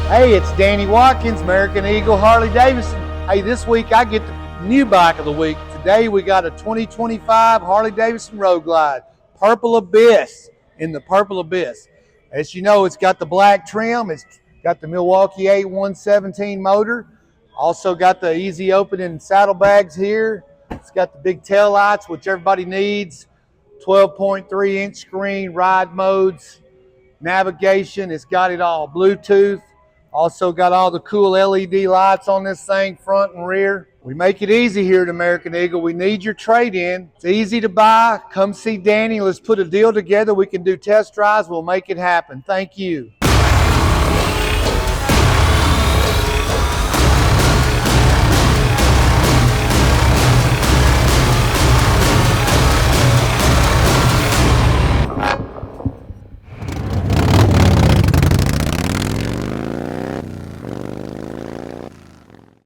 Hey, it's Danny Watkins, American Eagle Harley-Davidson. Hey, this week I get the new bike of the week. Today we got a 2025 Harley-Davidson Road Glide, Purple Abyss, in the Purple Abyss. As you know, it's got the black trim. It's got the Milwaukee 8117 motor. Also got the easy opening saddlebags here. It's got the big tail lights, which everybody needs. 12.3-inch screen, ride modes, navigation. It's got it all. Bluetooth. Also got all the cool LED lights on this thing, front and rear. We make it easy here at American Eagle. We need your trade-in. It's easy to buy. Come see Danny. Let's put a deal together. We can do test drives. We'll make it happen. Thank you.